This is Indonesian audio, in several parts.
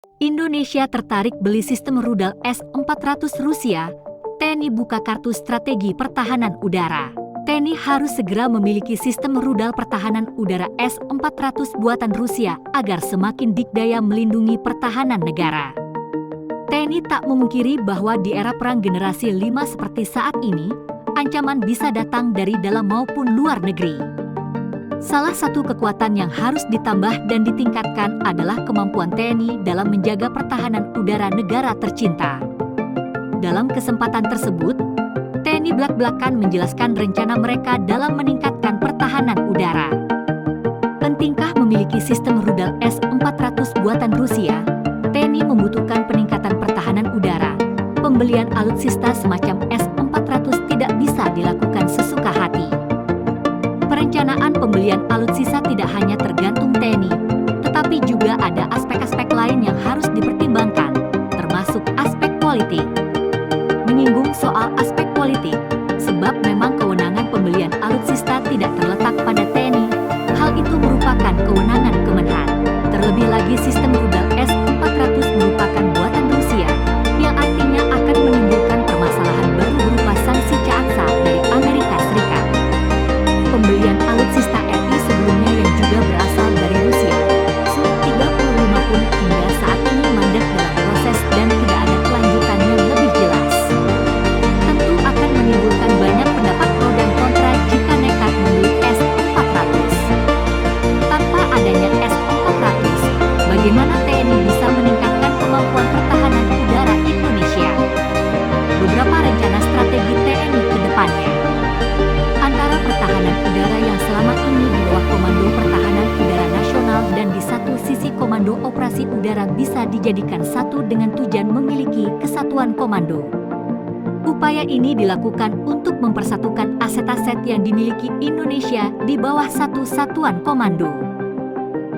Indonesia tertarik beli sistem rudal S-400 Rusia. TNI buka kartu strategi pertahanan udara. TNI harus segera memiliki sistem rudal pertahanan udara S-400 buatan Rusia agar semakin dikdaya melindungi pertahanan negara. TNI tak memungkiri bahwa di era perang generasi 5 seperti saat ini, ancaman bisa datang dari dalam maupun luar negeri. Salah satu kekuatan yang harus ditambah dan ditingkatkan adalah kemampuan TNI dalam menjaga pertahanan udara negara tercinta. Dalam kesempatan tersebut, TNI blak-blakan menjelaskan rencana mereka dalam meningkatkan pertahanan udara. Pentingkah memiliki sistem rudal S-400 buatan Rusia? TNI membutuhkan peningkatan pertahanan udara. Pembelian alutsista semacam S-400 tidak bisa dilakukan sesuka hati. Perencanaan pembelian alutsista tidak hanya tergantung TNI, tetapi juga ada aspek-aspek lain yang harus dipertimbangkan, termasuk aspek politik. Menyinggung soal aspek politik, sebab memang kewenangan pembelian alutsista tidak terletak pada TNI, hal itu merupakan kewenangan Kemenhan. Terlebih lagi sistem rudal S-400 merupakan buatan Rusia, yang artinya akan menimbulkan permasalahan baru berupa sanksi CAATSA dari Amerika Serikat. Pembelian alutsista RI sebelumnya yang juga berasal dari Rusia, Su-35 pun hingga saat ini mandek dalam proses dan tidak ada kelanjutan yang lebih jelas. Tentu akan menimbulkan banyak pendapat pro dan kontra jika nekat membeli S-400. Tanpa adanya S-400, bagaimana TNI bisa meningkatkan kemampuan pertahanan udara Indonesia? Beberapa rencana strategi TNI ke depannya. Antara pertahanan udara yang selama ini di bawah Komando Pertahanan Udara Nasional dan di satu sisi Komando Operasi Udara bisa dijadikan satu dengan tujuan memiliki kesatuan komando. Upaya ini dilakukan untuk mempersatukan aset-aset yang dimiliki Indonesia di bawah satu satuan komando.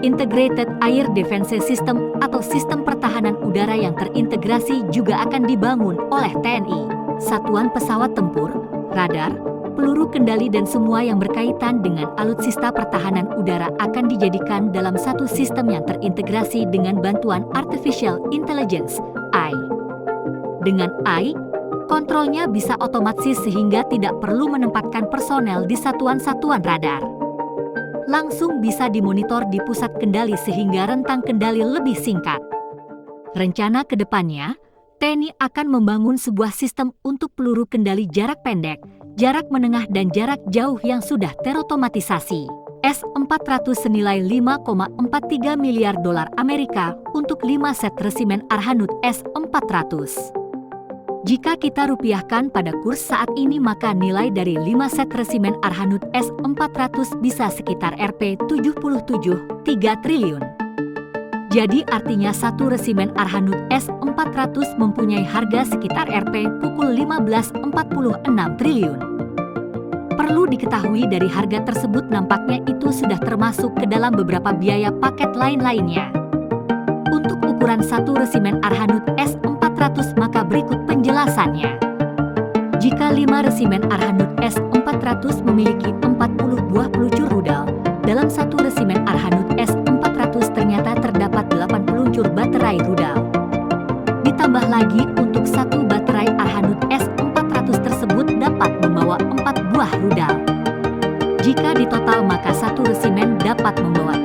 Integrated Air Defense System atau sistem pertahanan udara yang terintegrasi juga akan dibangun oleh TNI. Satuan pesawat tempur, radar, peluru kendali dan semua yang berkaitan dengan alutsista pertahanan udara akan dijadikan dalam satu sistem yang terintegrasi dengan bantuan Artificial Intelligence, AI. Dengan AI, kontrolnya bisa otomatis sehingga tidak perlu menempatkan personel di satuan-satuan radar. Langsung bisa dimonitor di pusat kendali sehingga rentang kendali lebih singkat. Rencana ke depannya, TNI akan membangun sebuah sistem untuk peluru kendali jarak pendek, jarak menengah dan jarak jauh yang sudah terotomatisasi. S-400 senilai 5,43 miliar dolar Amerika untuk 5 set resimen Arhanud S-400. Jika kita rupiahkan pada kurs saat ini maka nilai dari 5 set resimen Arhanud S-400 bisa sekitar Rp77,3 triliun. Jadi artinya satu resimen Arhanud S-400 mempunyai harga sekitar Rp15,46 triliun. Perlu diketahui dari harga tersebut nampaknya itu sudah termasuk ke dalam beberapa biaya paket lain-lainnya. Untuk ukuran satu resimen Arhanud S-400 maka berikut penjelasannya. Jika 5 resimen Arhanud S-400 memiliki 40 buah peluncur rudal, dalam satu resimen Arhanud S-400 ternyata terdapat 8 peluncur baterai rudal. Ditambah lagi untuk satu baterai Arhanud S-400 tersebut dapat membawa 4 buah rudal. Jika ditotal maka satu resimen dapat membawa